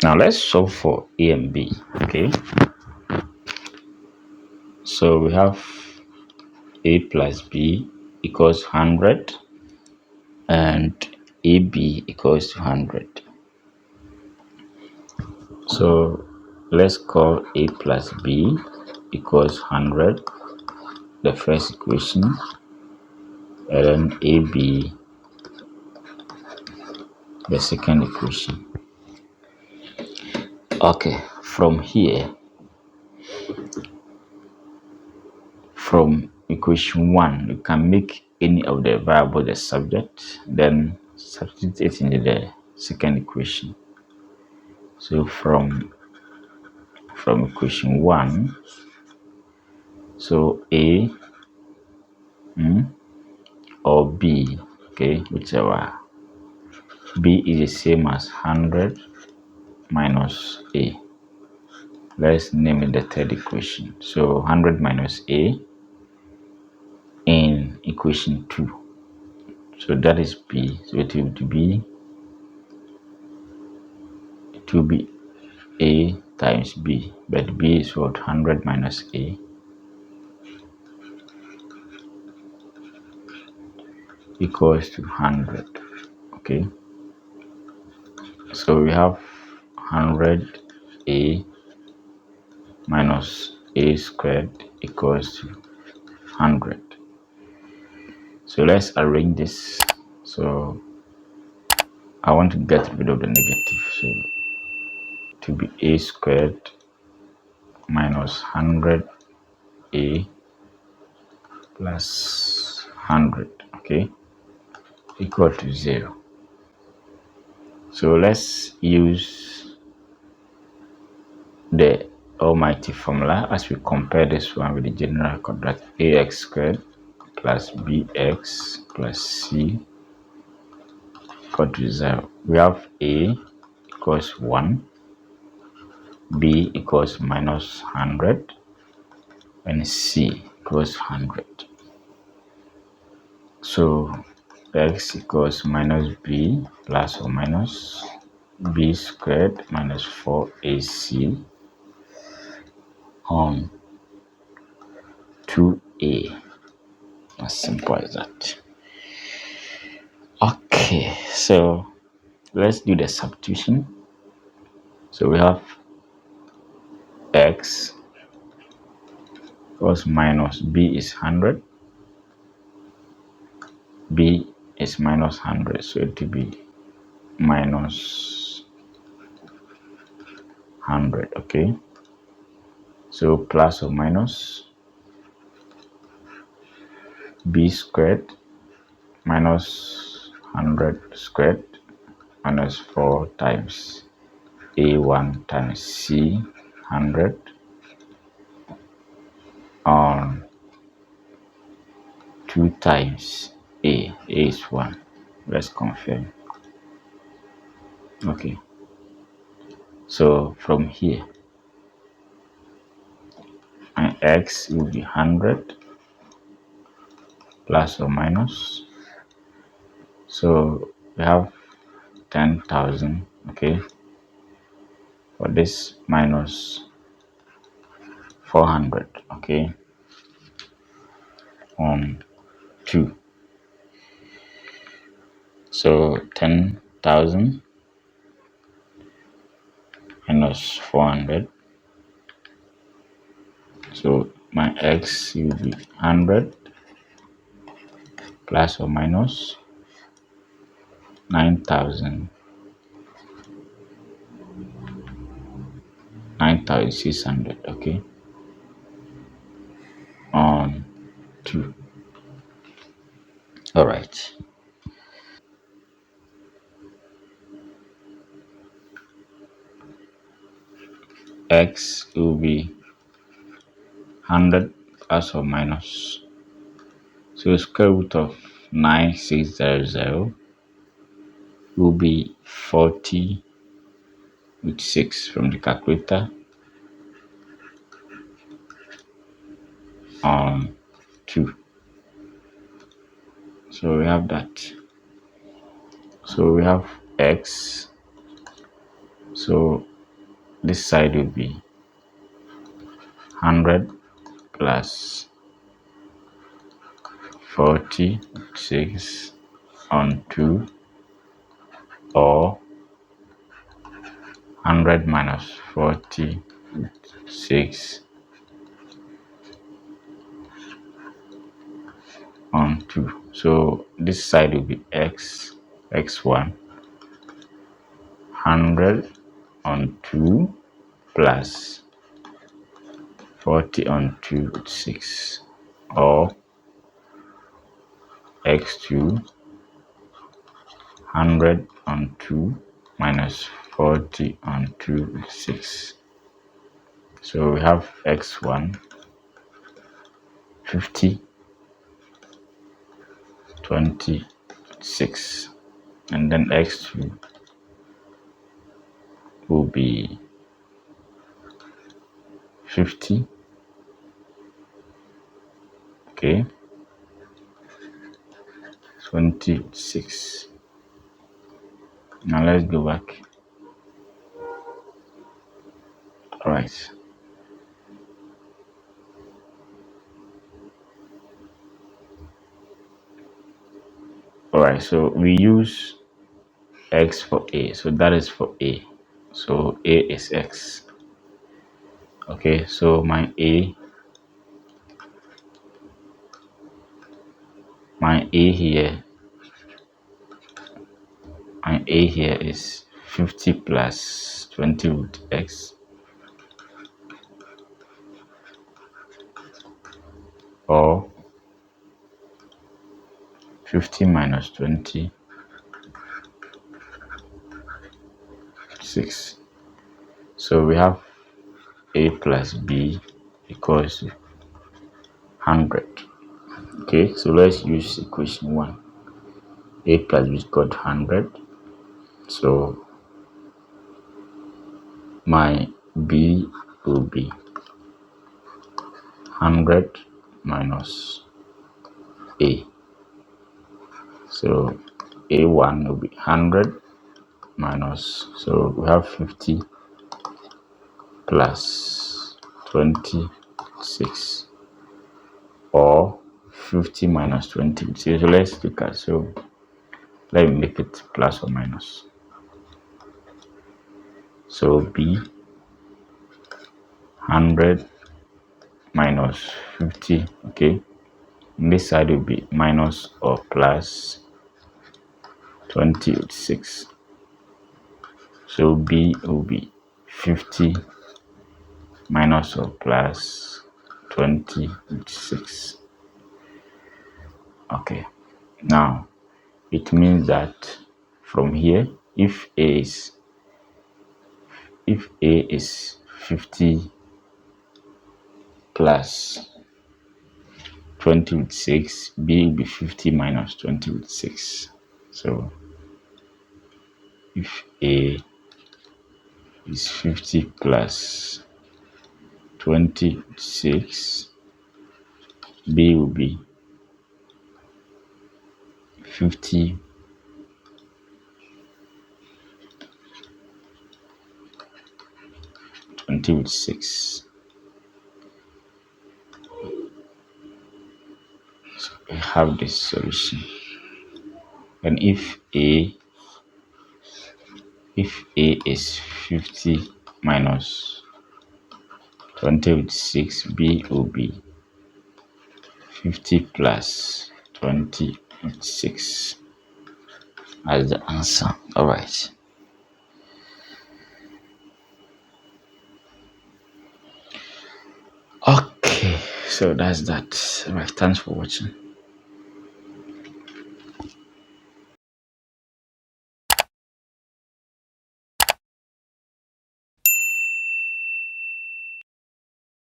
Now let's solve for A and B. Okay, so we have A plus B equals 100 and AB equals to 100. So let's call A plus B equals 100, the first equation, and then AB, the second equation. Okay, from here, from equation 1, you can make any of the variable the subject, then substitute it into the second equation. So from equation 1, so A or B, okay, whichever. B is the same as 100 minus A. Let's name it the third equation. So 100 minus A in equation 2. So that is B. So it will be A times B. But B is what? 100 minus A equals to 100. Okay. So we have 100 A minus A squared equals to 100. So let's arrange this. So I want to get rid of the negative. So to be A squared minus 100 A plus 100, okay, equal to 0. So let's use the almighty formula as we compare this one with the general quadratic. Ax squared plus bx plus c equal to 0. We have A equals 1, B equals minus 100, and C equals 100. So x equals minus b plus or minus b squared minus 4ac on 2a. As simple as that. Okay, so let's do the substitution. So we have x equals minus b is 100, b is minus 100, so it will be minus 100. Okay, so plus or minus b squared minus 100 squared minus 4 times a1 times c 100 on 2 times a is 1. Let's confirm. Okay, so from here my x will be 100 plus or minus, so we have 10,000. Okay, for this minus 400. Okay, on 2, so 10,000 minus 400, so my x will be 100 plus or minus 9,600. Okay, on 2. All right, x will be 100 plus or minus, so square root of 9600 will be 40 with 6 from the calculator on 2. So we have that. So we have x, so this side will be 100 plus 46 on 2, or 100 minus 46 on 2. So this side will be x1, 100 on 2 plus 40 on 2 with 6, or x2, 100 on 2 minus 40 on 2 with 6. So we have x1 50, 26, and then x2 will be 50, okay, 26. Now let's go back. All right. All right, so we use x for a, so that is for a. So a is x. Okay, so my a here, my a here is 50 plus 20 with x, or 50 minus 20, 6. So we have a plus b equals to 100. Okay, so let's use equation 1. A plus b is equal to 100. So my b will be 100 minus a. So a1 will be 100 minus, so we have 50 plus 26, or 50 minus 20. So let's look at, so let me make it plus or minus. So b 100 minus 50, okay, and this side will be minus or plus 26. So b will be 50 minus or plus 26. Okay, now it means that from here, if a is 50 plus 20 with 6, b will be 50 minus 20 with 6. So if a is 50 plus 20 with 6, b will be 50 20 with 6. So we have this solution. And if a is 50 minus 20 with 6, b will be 50 plus 20 with 6 as the answer. All right. Okay, so that's that. All right, thanks for watching.